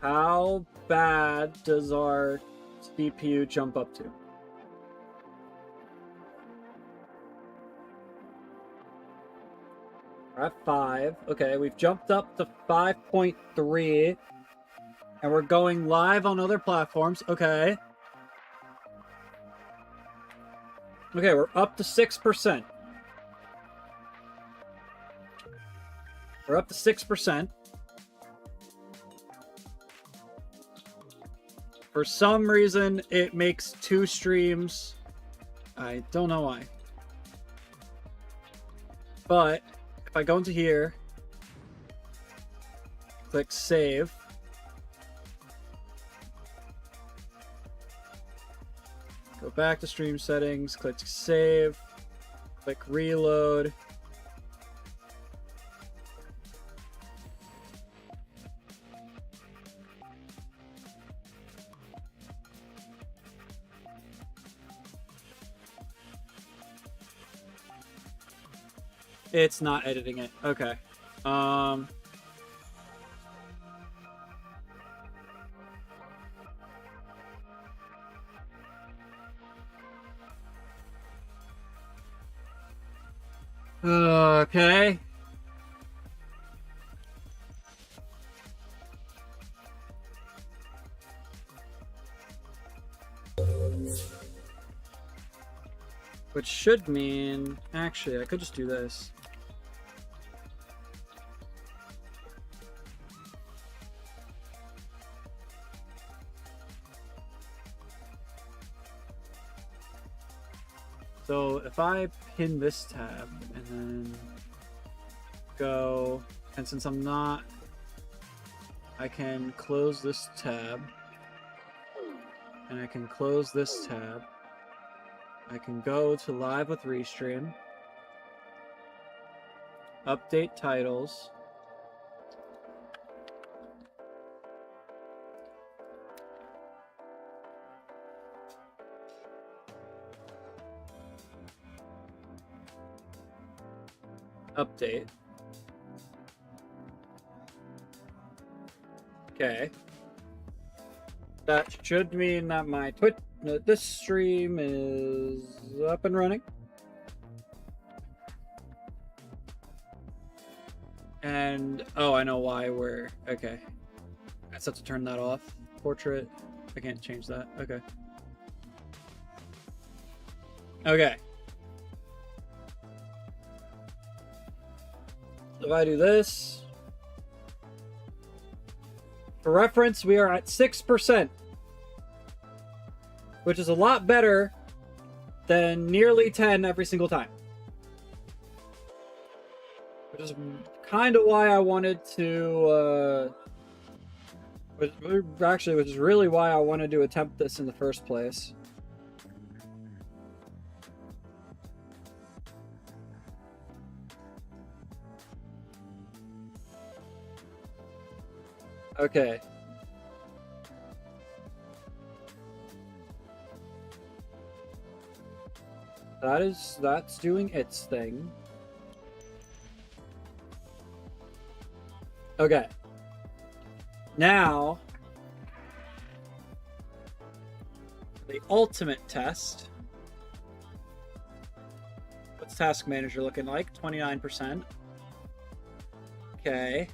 How bad does our CPU jump up to? We're at 5. Okay, we've jumped up to 5.3. And we're going live on other platforms. Okay. Okay, we're up to 6%. We're up to 6%. For some reason, it makes 2 streams. I don't know why. But if I go into here, click save. Go back to stream settings, click save, click reload. It's not editing it. Okay. Okay. Which should mean... Actually, I could just do this. So if I pin this tab and then go, and since I'm not, I can close this tab and I can close this tab. I can go to live with Restream, update titles, update. Okay. That should mean that my this stream is up and running. And, oh, I know why we're, okay. I just have to turn that off. Portrait, I can't change that, okay. Okay. So if I do this, for reference, we are at 6%, which is a lot better than nearly 10 every single time. Which is kind of why I wanted to, which is really why I wanted to attempt this in the first place. Okay. That's doing its thing. Okay. Now, the ultimate test. What's Task Manager looking like? 29%. Okay.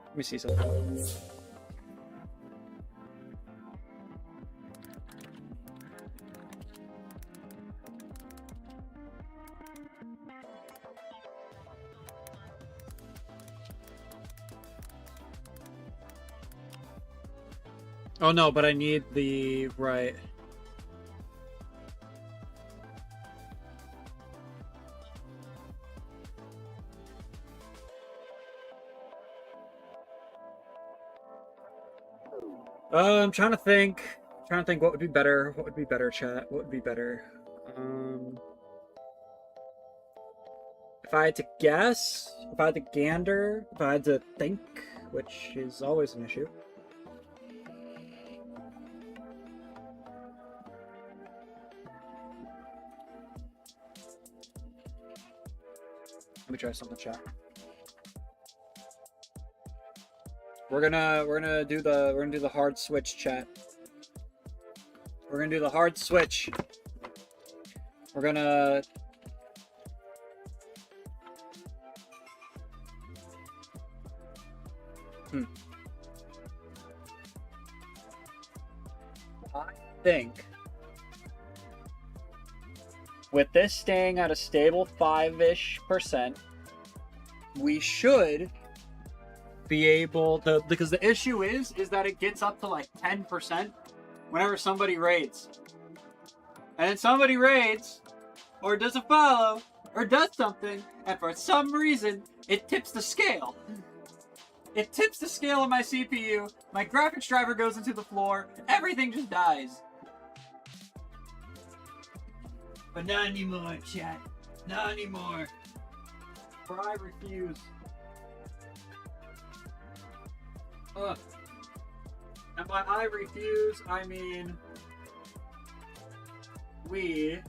Let me see something. Oh no, but I need the right. I'm trying to think. What would be better. What would be better, chat? What would be better? If I had to guess, if I had to gander, if I had to think, which is always an issue. me try something, chat. We're gonna do the hard switch, chat. We're gonna do the hard switch. We're gonna I think with this staying at a stable 5-ish%, we should be able to, because the issue is that it gets up to like 10% whenever somebody raids. And then somebody raids, or does a follow, or does something, and for some reason, it tips the scale. It tips the scale of my CPU, my graphics driver goes into the floor, everything just dies. But not anymore, chat. Not anymore. For I refuse. Ugh. And by I refuse, I mean we are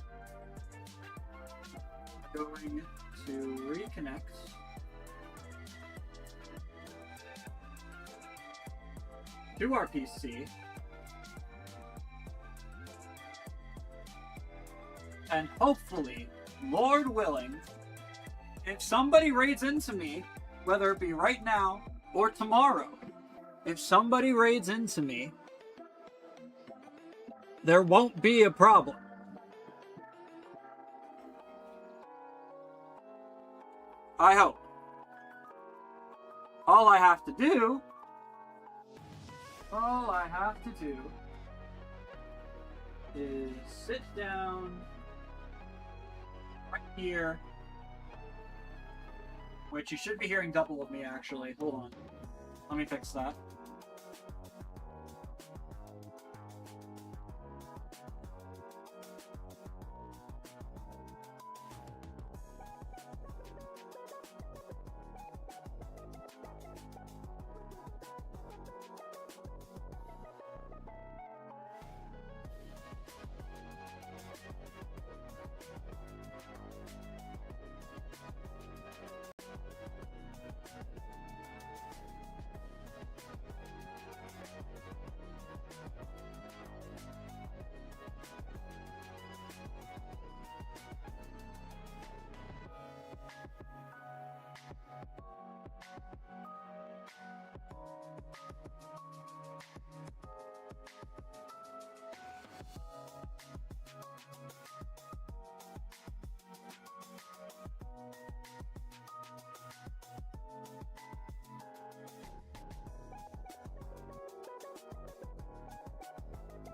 going to reconnect to our PC and hopefully, Lord willing, if somebody raids into me, whether it be right now or tomorrow, if somebody raids into me, there won't be a problem. I hope. All I have to do is sit down right here, which you should be hearing double of me actually. Hold on. Let me fix that.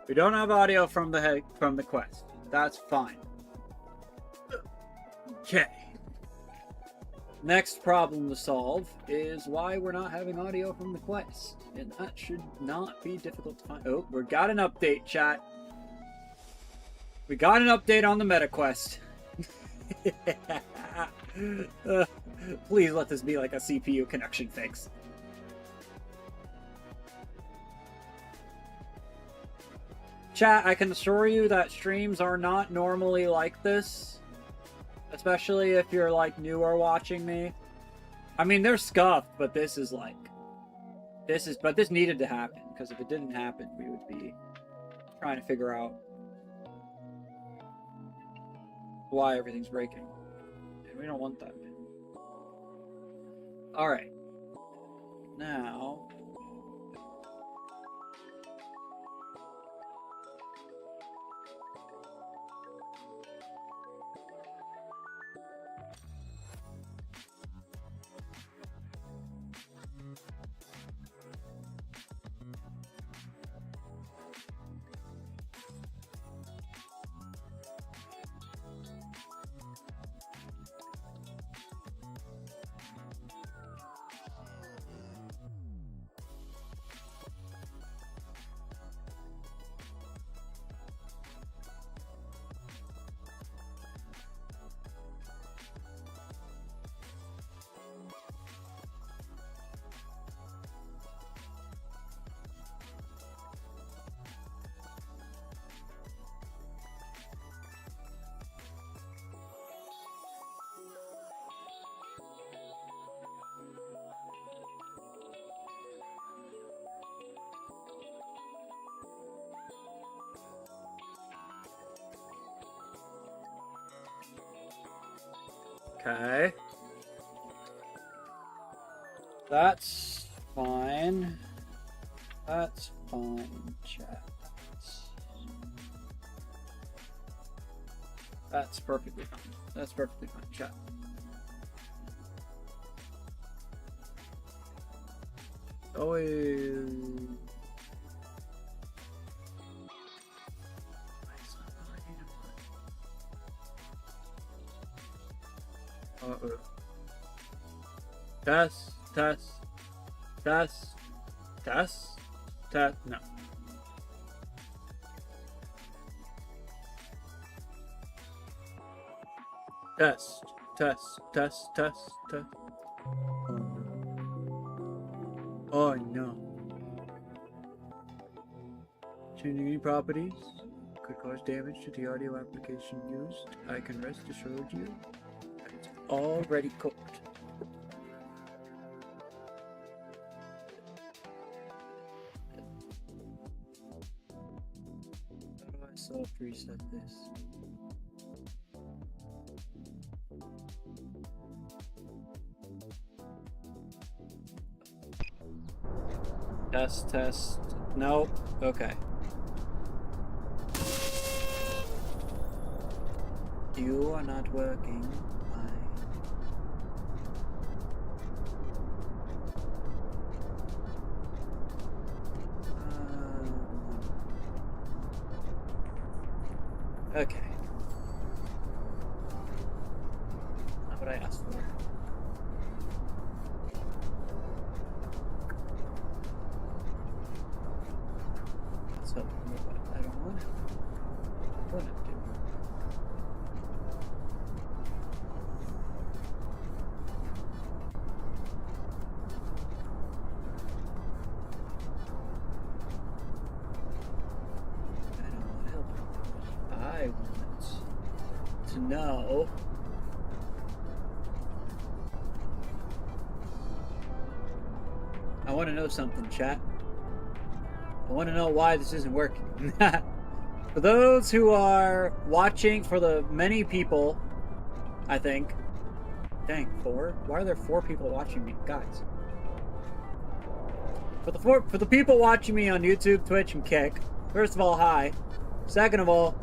We don't have audio from the quest. That's fine. Okay. Next problem to solve is why we're not having audio from the quest. And that should not be difficult to find. Oh, we got an update, chat. We got an update on the meta quest. Please let this be like a CPU connection fix. Chat, I can assure you that streams are not normally like this. Especially if you're like newer watching me. I mean, they're scuffed, but this is like... But this needed to happen, because if it didn't happen, we would be trying to figure out why everything's breaking. And we don't want that. Alright. Now... Okay. That's fine. That's fine, chat. That's perfectly fine. That's perfectly fine, chat. Oh, uh-oh. Test, test, test, test, test, no. Test, test, test, test, test. Oh no. Oh no. Changing any properties could cause damage to the audio application used. I can rest assured you that it's already cooked. How do I soft reset this? Test, test. Nope. Okay. You are not working. Okay. Not what I asked for. So, I don't want it. I want it to. I want to know I want to know something, chat. I want to know why this isn't working. For those who are watching, for the many people, I think. Dang, 4? Why are there 4 people watching me? Guys. For the people watching me on YouTube, Twitch, and Kick, first of all, hi. Second of all,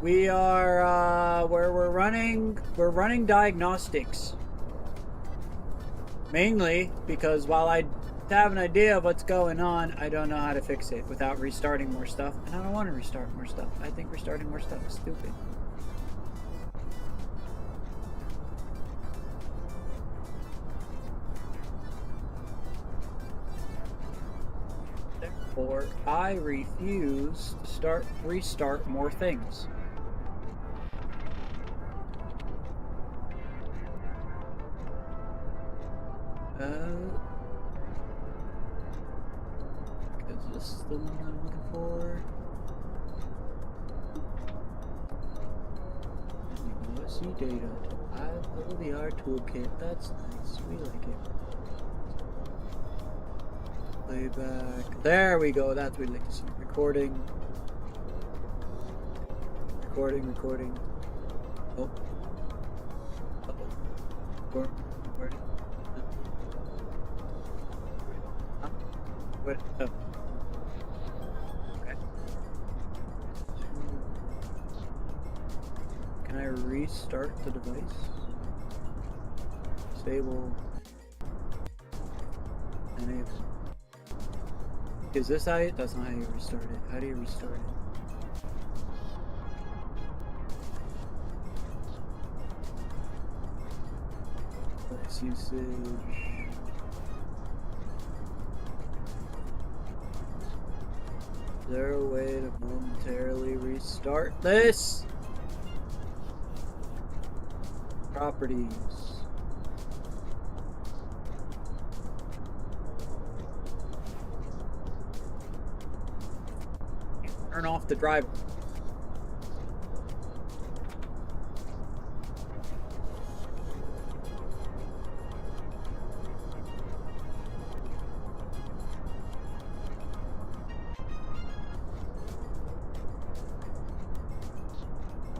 we are we're running diagnostics. Mainly because while I have an idea of what's going on, I don't know how to fix it without restarting more stuff, and I don't want to restart more stuff. I think restarting more stuff is stupid. Therefore, I refuse to restart more things. Is this the one I'm looking for? OSC data to ILVR toolkit. That's nice. We like it. Playback. There we go. That's what we like to see. Recording. Recording. Oh. Uh-oh. Recording. What? Oh. Okay. Can I restart the device? Disable. Enable. Is this how you? That's not how you restart it. How do you restart it? Device usage. Is there a way to momentarily restart this? Properties. Turn off the driver.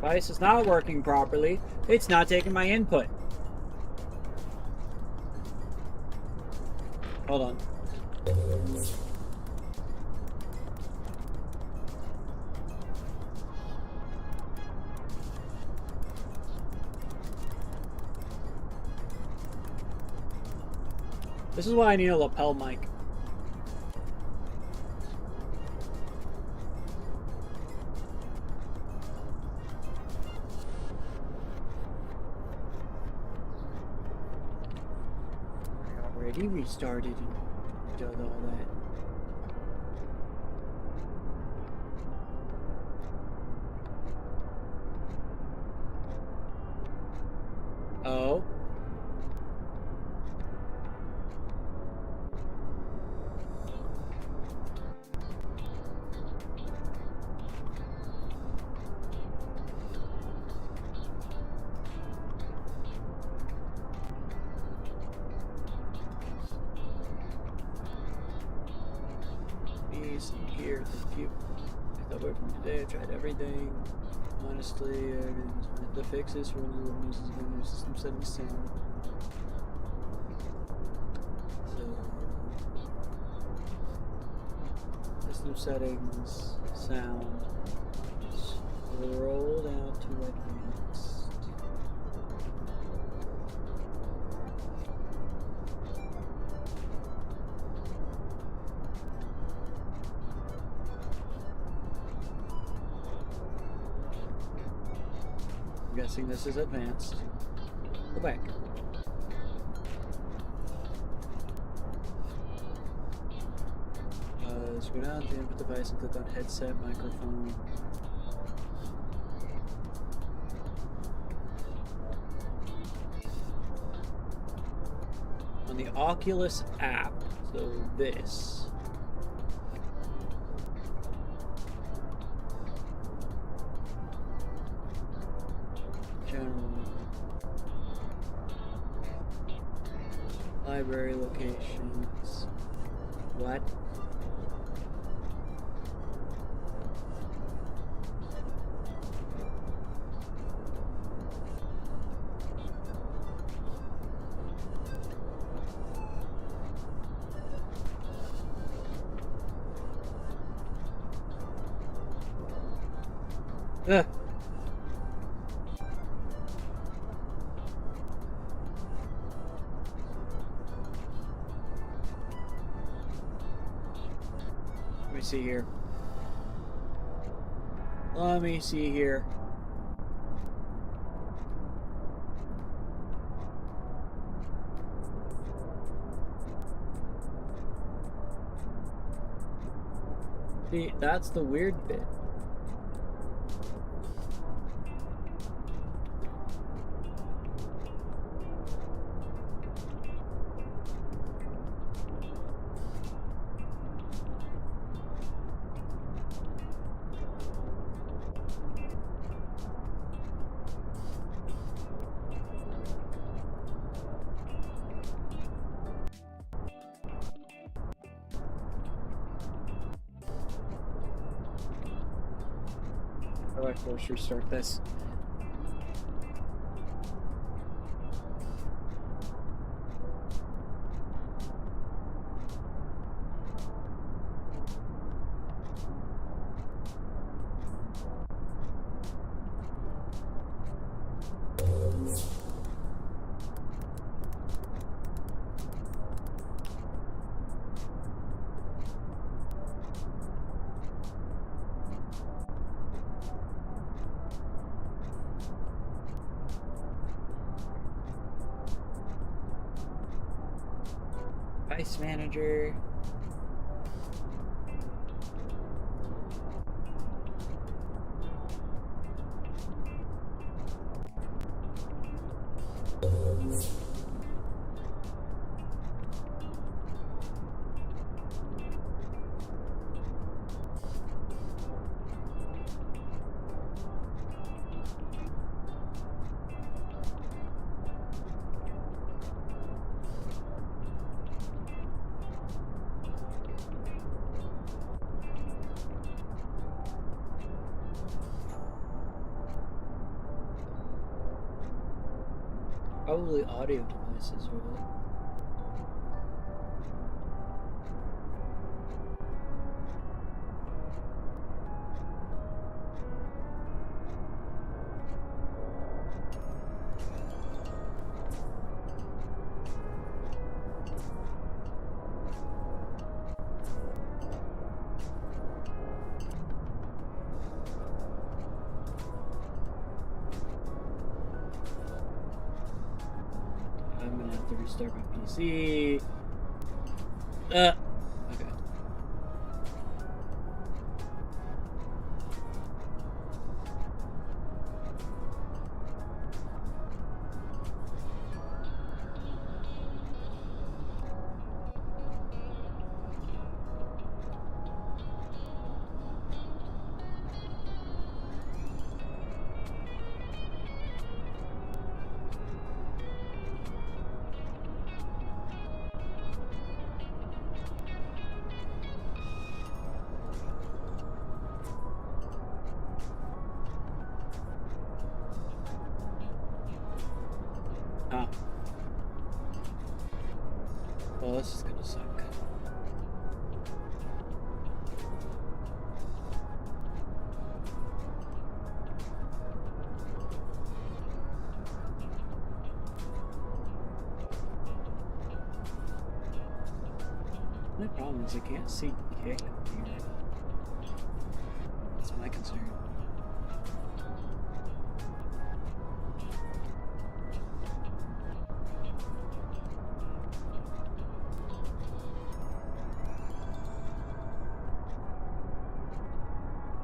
Device is not working properly. It's not taking my input. Hold on. This is why I need a lapel mic. I already restarted and did all that. Oh. Here, thank you. I thought about from today. I tried everything. Honestly, everything's meant to fix this. One of the uses in their system settings sound. So, system settings sound. Scroll down to advanced. I'm guessing this is advanced. Go back. Let's go down to the input device and click on headset microphone. On the Oculus app, so this. General. Library locations. What? Ugh. Let me see here. Let me see here. See, that's the weird bit. How do I force restart this? Device manager. Probably audio devices, really. I'm gonna have to restart my PC. Okay. Ah. Well, this is gonna suck. The problem is I can't see kick here. That's my concern.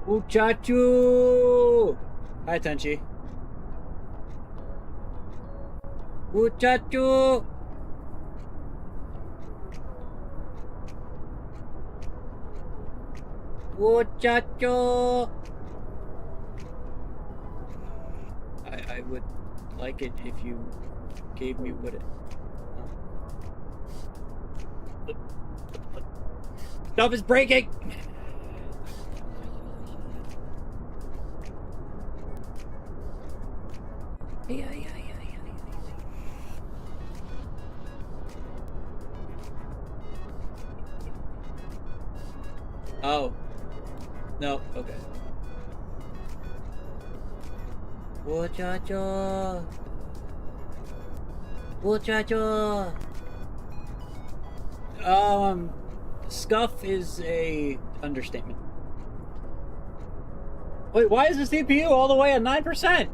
Muchacho! Hi, Tenchi. Muchacho! Muchacho! I would like it if you gave me what it... Stuff is breaking! Yeah. Oh. No, okay. Muchacho! Muchacho! Scuff is a understatement. Wait, why is the CPU all the way at 9%?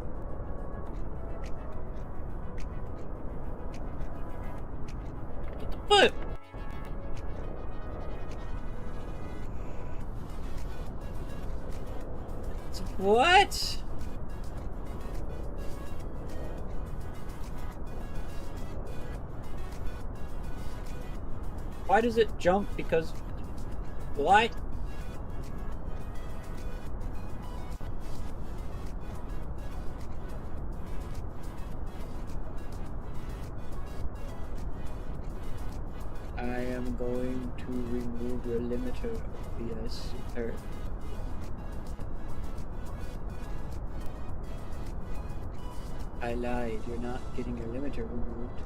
What? What? Why does it jump? Because... Why? I am going to remove your limiter, yes, or... I lied, you're not getting your limiter removed.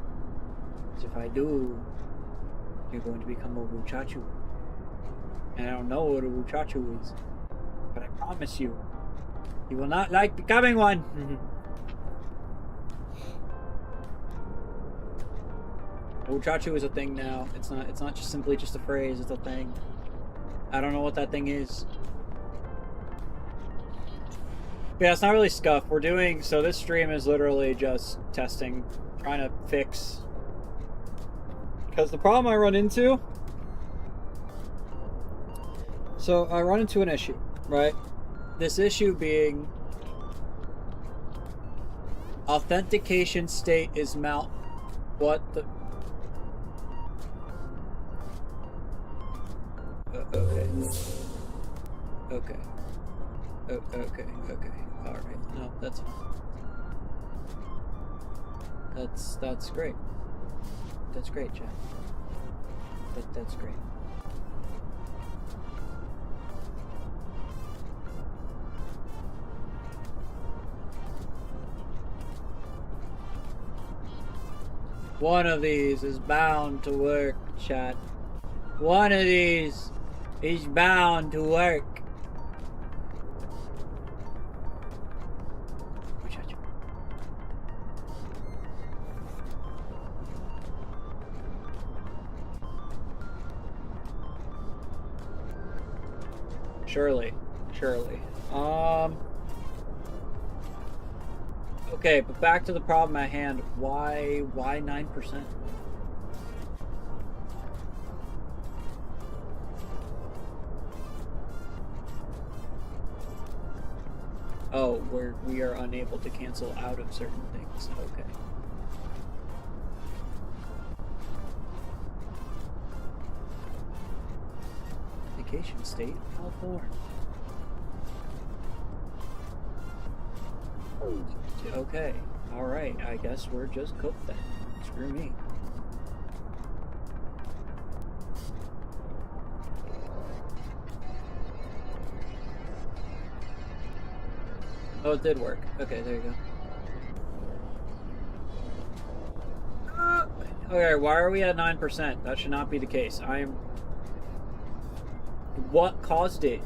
Because if I do, you're going to become a muchacho. And I don't know what a muchacho is. But I promise you, you will not like becoming one! Muchacho is a thing now. It's not just simply just a phrase, it's a thing. I don't know what that thing is. Yeah, it's not really scuff. We're doing, so this stream is literally just testing, trying to fix. Because the problem I run into, so I run into an issue, right? This issue being authentication state is mount. What the? Okay. Okay. Okay. All right. No, that's fine. That's great. That's great, Jack. That's great. One of these is bound to work, chat. One of these is bound to work. Surely. Okay, but back to the problem at hand. Why 9%? Oh, we are unable to cancel out of certain things. Okay. Vacation state, California. Okay, alright, I guess we're just cooked then. Screw me. Oh, it did work. Okay, there you go. Okay, why are we at 9%? That should not be the case. What caused it?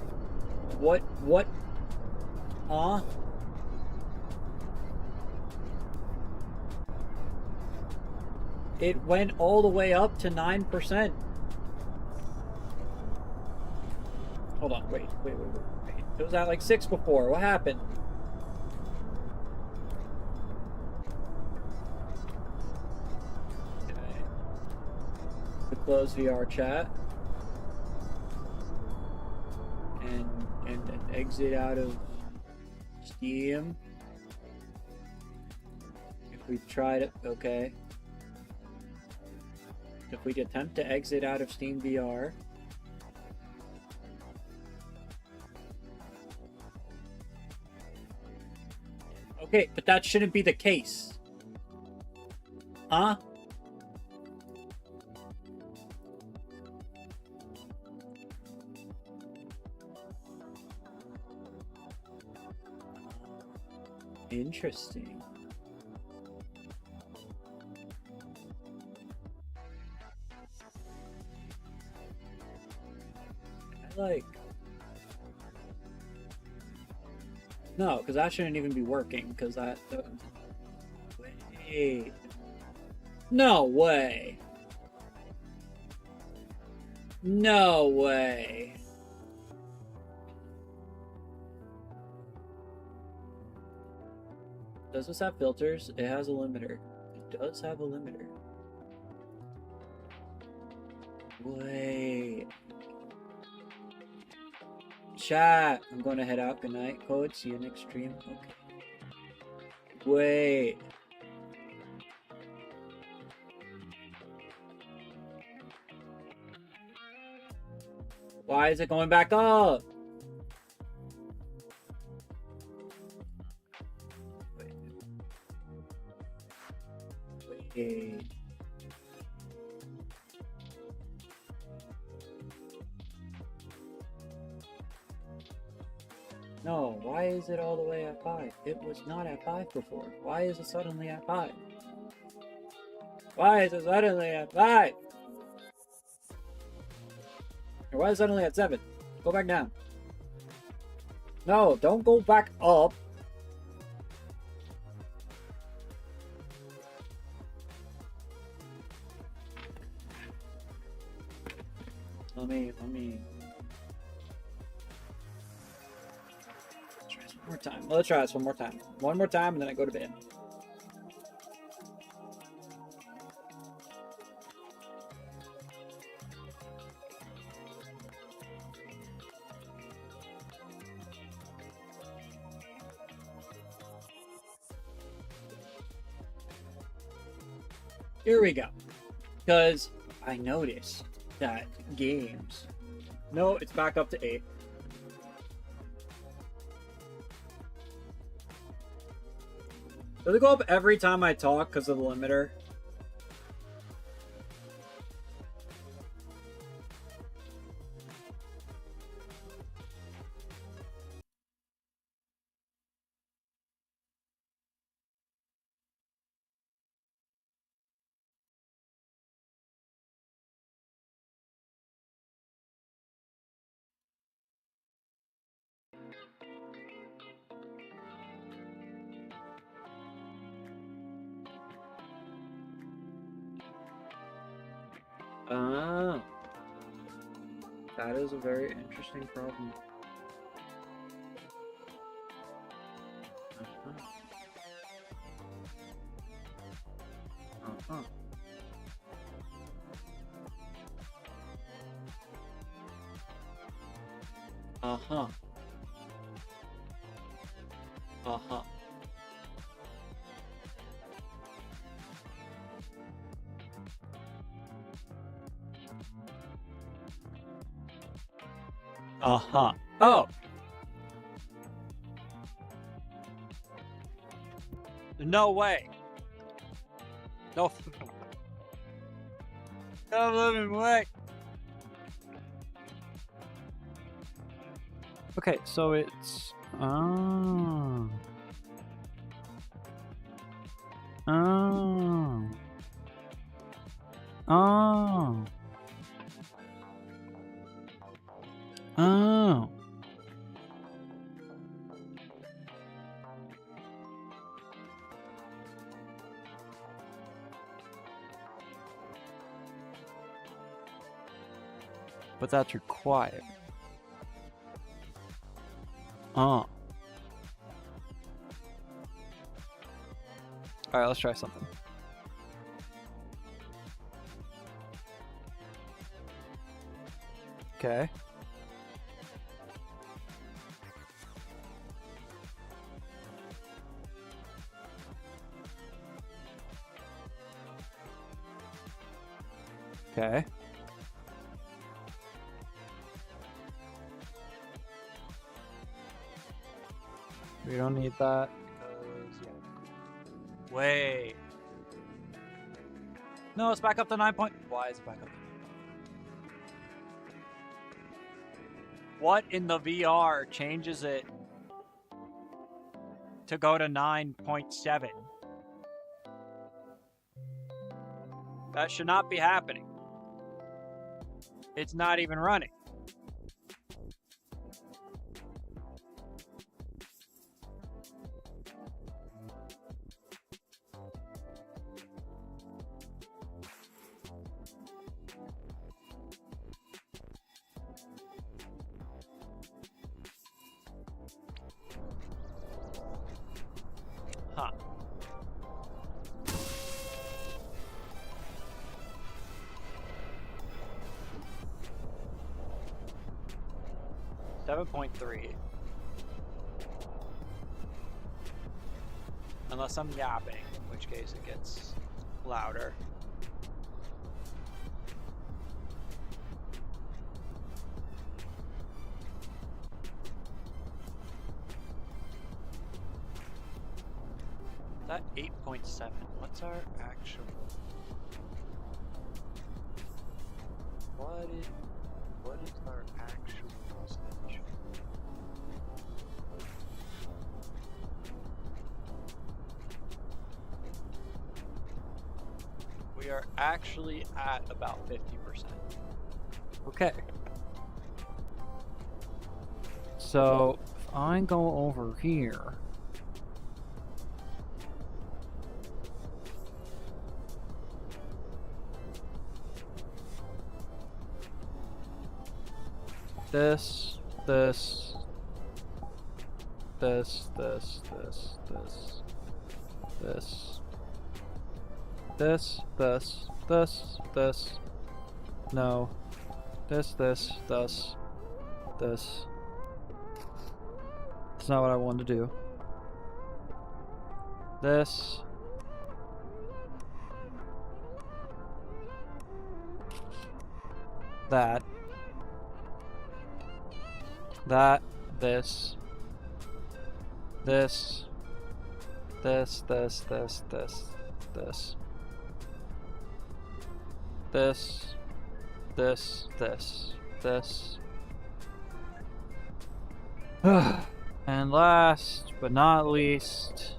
What? Huh? It went all the way up to 9%. Hold on, wait. It was at like 6 before. What happened? Okay. To close VR chat. And exit out of Steam. If we tried it, okay. If we attempt to exit out of Steam VR. Okay, but that shouldn't be the case. Huh? Interesting. No, because that shouldn't even be working, because that... Wait. No way. No way. Does this have filters? It has a limiter. It does have a limiter. Wait. Chat. I'm going to head out. Good night, Code. See you next stream. Okay. Wait. Why is it going back up? Wait. No, why is it all the way at 5? It was not at 5 before. Why is it suddenly at 5? Why is it suddenly at 5? Or why is it suddenly at 7? Go back down. No, don't go back up. Let me... Let's try this one more time. Let's try this one more time. One more time and then I go to bed. Here we go. Because I noticed that games... No, it's back up to 8. Does it go up every time I talk because of the limiter? Ah, that is a very interesting problem. Uh-huh. Uh-huh. Uh-huh. Uh-huh. Oh! No way! No living way! Okay, so it's... Oh. Oh. Oh. Oh. But that's required. Oh. Alright, let's try something. Okay. Okay. We don't need that because, yeah. Wait. No, it's back up to 9 point. Why is it back up? What in the VR changes it to go to 9.7? That should not be happening. It's not even running. Huh. .3. Unless I'm yapping, in which case it gets louder. That 8.7. What's our actual? What is our actual usage? We are actually at about 50%. Okay. So if I go over here. This, this, this, this, this, this, this, this, this, this, this, no, this, this, this, this. That's not what I wanted to do. This. That. That, this, this, this, this, this, this, this, this, this, this, this. And last but not least,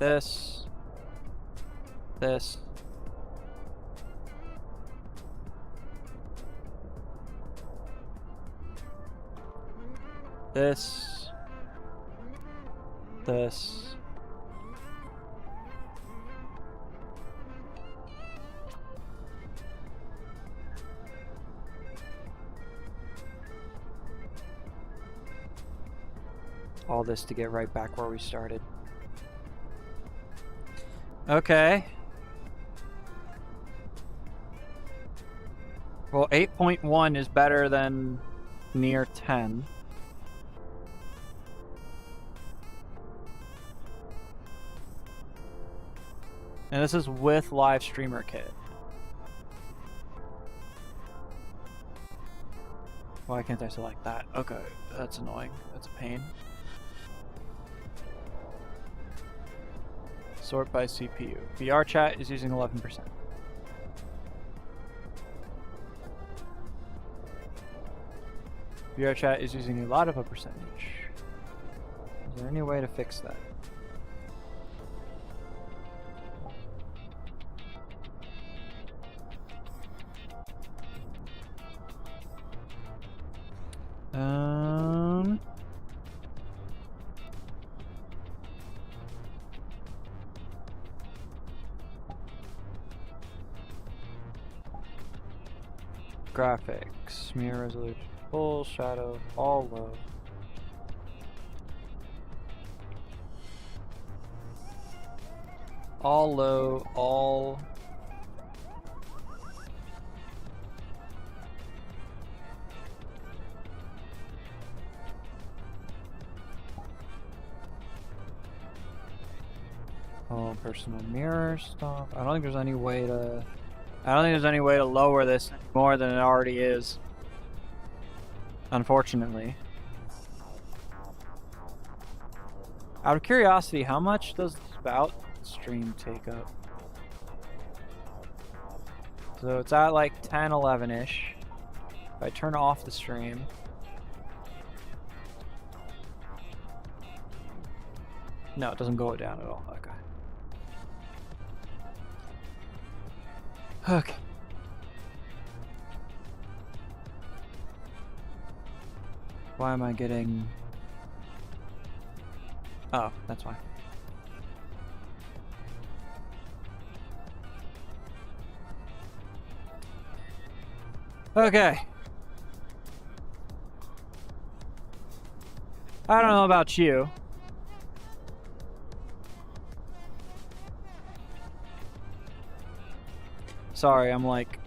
this. This. This. this. All this to get right back where we started. Okay. Well, 8.1 is better than near 10. And this is with live streamer kit. Why can't I select that? Okay, that's annoying. That's a pain. Sort by CPU. VR chat is using 11%. VR chat is using a lot of a percentage. Is there any way to fix that? Graphics, mirror resolution, full shadow, all low. All low, all... all personal mirror stuff. I don't think there's any way to... I don't think there's any way to lower this more than it already is. Unfortunately. Out of curiosity, how much does the spout stream take up? So it's at like 10, 11-ish. If I turn off the stream. No, it doesn't go down at all. Okay. Okay. Why am I getting... Oh, that's fine. Okay. I don't know about you. Sorry, I'm like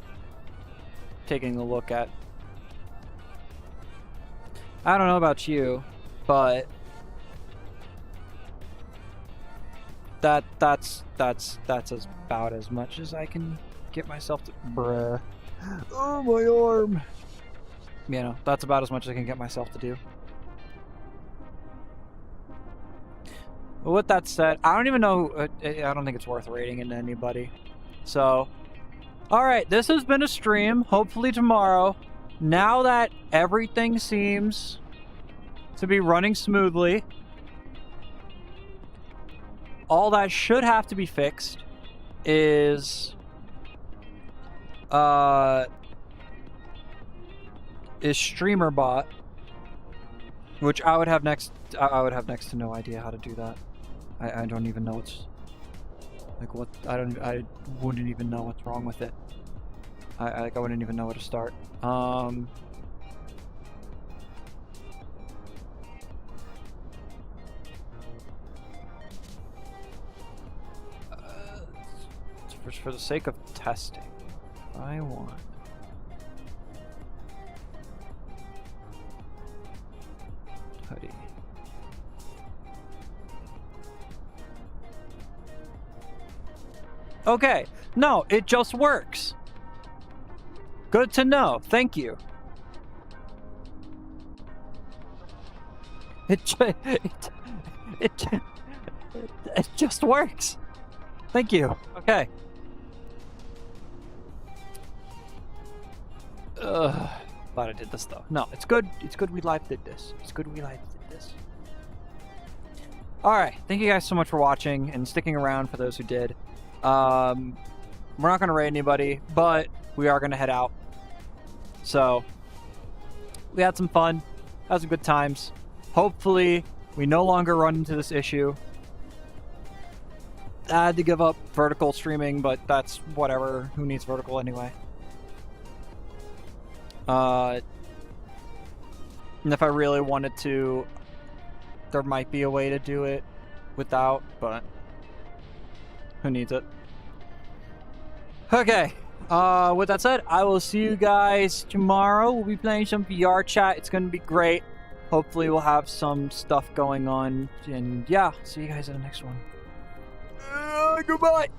taking a look at... I don't know about you, but that's about as much as I can get myself to... Bruh. Oh, my arm. You know, that's about as much as I can get myself to do. But with that said, I don't even know... I don't think it's worth rating into anybody. So... Alright, this has been a stream. Hopefully tomorrow, now that everything seems to be running smoothly, all that should have to be fixed is streamer bot, which I would have next to no idea how to do that. I don't even know what's like what I wouldn't even know what's wrong with it. I wouldn't even know where to start. For the sake of testing, I want hoodie. Okay, no, it just works. Good to know. Thank you. It just works. Thank you. Okay. Glad I did this though. No, it's good. It's good we live did this. It's good we live did this. All right. Thank you guys so much for watching and sticking around for those who did. We're not going to raid anybody, but we are going to head out. So, we had some fun. Had some good times. Hopefully, We no longer run into this issue. I had to give up vertical streaming, but that's whatever. Who needs vertical anyway? And if I really wanted to, there might be a way to do it without, but who needs it? Okay. With that said, I will see you guys tomorrow. We'll be playing some VR chat. It's going to be great. Hopefully we'll have some stuff going on. And yeah, see you guys in the next one. Goodbye.